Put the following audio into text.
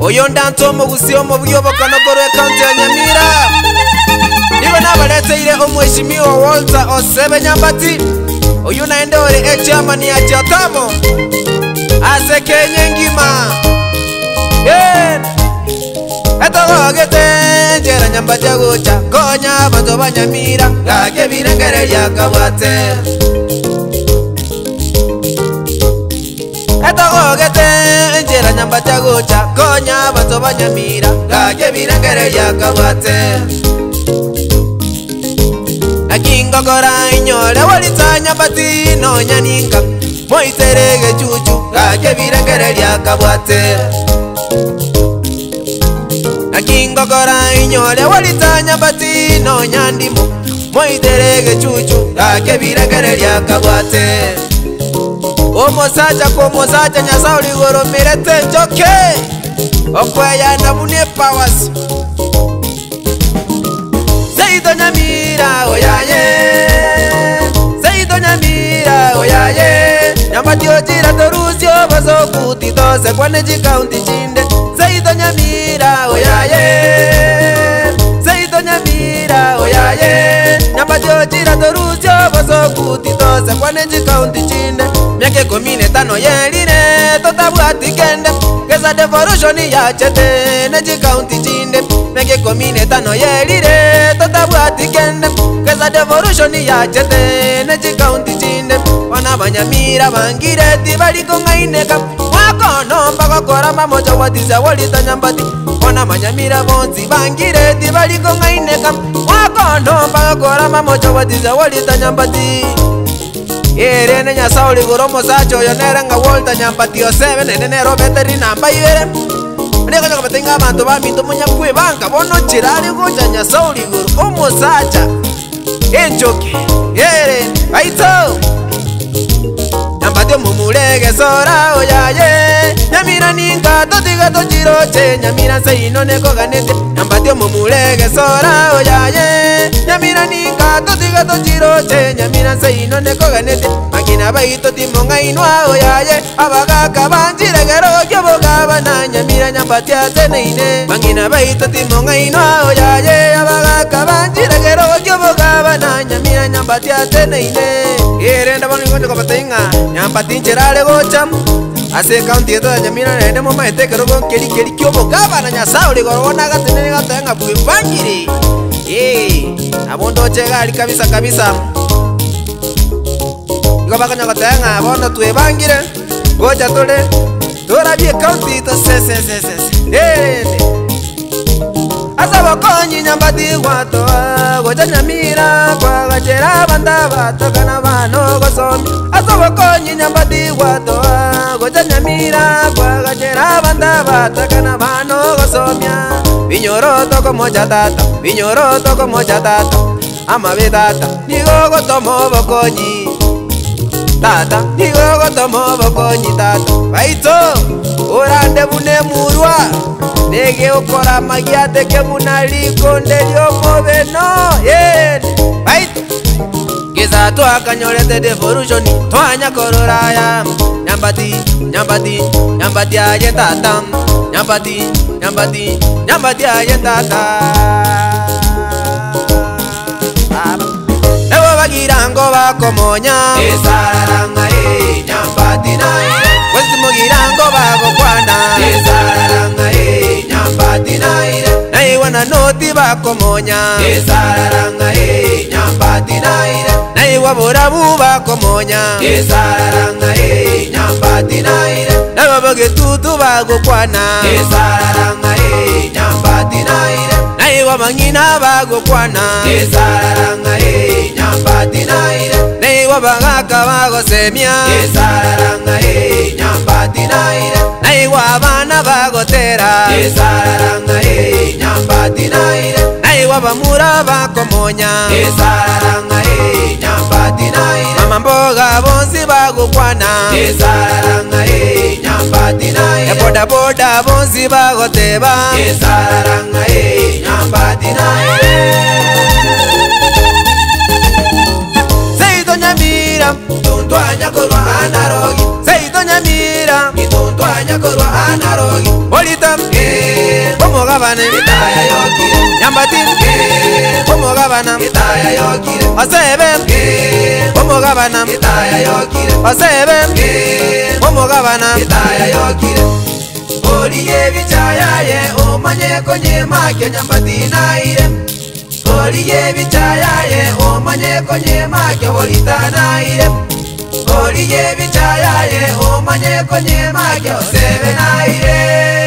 Oyo ndanto mugusio mu buyobokano gorwe county ya Nyamira. Nigo nabaleteire omweshimiwa Walter Osebe Nyambati. Oyo naendore chairman ya Chatamo. Ase Kenya ngima. Etogogete njera Nyambati agocha konya bantu banyamira gake birengere yakabwate. Etogogete njera Nyambati agocha konya bantu banyamira gake birengere yakabwate. Nakingogora inyore walita Nyambati no nyaninga moiterege chuchu gake birengere yakabwate. Nakingogora inyore walita Nyambati no nyandimo moiterege chuchu gake birengere yakabwate. Omosacha komosacha Nyasaye ligoromirete njoke okweya nabune powers. Seido Nyamira oyaye, Seido Nyamira oyaye. Nyambati ojira toruzio bazokuti tose kwaneji county chinde. Seido Nyamira oyaye, Seido Nyamira oyaye. Nyambati ojira toruzio bazokuti tose kwaneji county chinde. Miake komine tano yelire totabwati kende kesa devolution ya chete neji county chinde. Miake komine tano yelire totabwati kende kesa devolution ya chete neji county chinde. Wana banyamira bangire tibali kongaineka wakono mpaka kora mamoja watiza walita Nyambati. Wana banyamira bonzi bangire tibali kongaineka wakono mpaka kora mamoja watiza walita Nyambati. Irene Nyasaye ligoromo sacho yonerenga Walter Nyambati Osebe nene Robert namba ibere. Ndiko nyokabatenga abantu baminto munyakwe banka bono chirari gocha Nyasaye ligoro omosacha enjoke Irene aito Nyambati mumulege sora oyaye. Nyamira ninga totiga tochiroche Nyamira seino neko ganete. Nyambati mumulege sora oyaye. Nyamira ninga totiga tochiroche Nyamira seino neko ganete. Magina baito timonga inwa oyaye. Abagaka banjiregero gyobogaba na Nyamira Nyambati ateneine. Magina baito timonga inwa oyaye. Abagaka banjiregero gyobogaba na Nyamira Nyambati ateneine. Irenda bangondo kabatenga Nyambati ncherale gocha ase county yetu ya Nyamira nende mama etekero go keri kyobo gaba na Nyasaye ligorona gatene gatenga bwibangire. Abondo chegali kabisa ngobakanya gatenga abondo twebangire gocha tole torabie county to se asaba konyi Nyambati watoa gocha Nyamira kwa gachera banda batokana bano gosomi. Asaba konyi Nyambati watoa gocha Nyamira kwa gachera banda batokana bano gosomia. Vinyoro toko moja tata, vinyoro toko moja tata, amabe tata nigogo tomo bokonyi tata, nigogo tomo bokonyi tata. Baito orande bune murwa nege ukora magiate ke bunaliko ndelio mobeno. Baito kiza to akanyorete devolution twanya kororaya. Nyambati Nyambati Nyambati aye tata. Nyambati Nyambati Nyambati aye tata. Ewa bagirango bakomonya esaranga Nyambati nae. Wezi mugirango bagokwana esaranga Nyambati nae. Nae wana noti bakomonya esaranga Nyambati nae. Nae waborabu bakomonya esaranga Nyambati nae. Nae bagetutu bagokwana esaranga Nyambati nae. Nae wamangina bagokwana esaranga Nyambati nae. Nae wabagaka bagosemia esaranga Nyambati nae. Nae wabana bagotera esaranga Nyambati nae. Nae wabamura bakomonya esaranga Nyambati nae. Mama mboga bonsi bagokwana esaranga Nyambati nae. Boda boda bonsi bagoteba esaranga Nyambati nae. Seido Nyamira tuntwanya korwa anarogi. Seido Nyamira tuntwanya korwa anarogi. Bolita omugabane Itaya yokire Nyambati omugabana Itaya yokire Osebe omugabana Itaya yokire Osebe omugabana Itaya yokire Oriye bichayaye omanye konye make Nyambati naire Oriye bichayaye omanye konye make Bolita naire Oriye bichayaye omanye konye make Osebe naire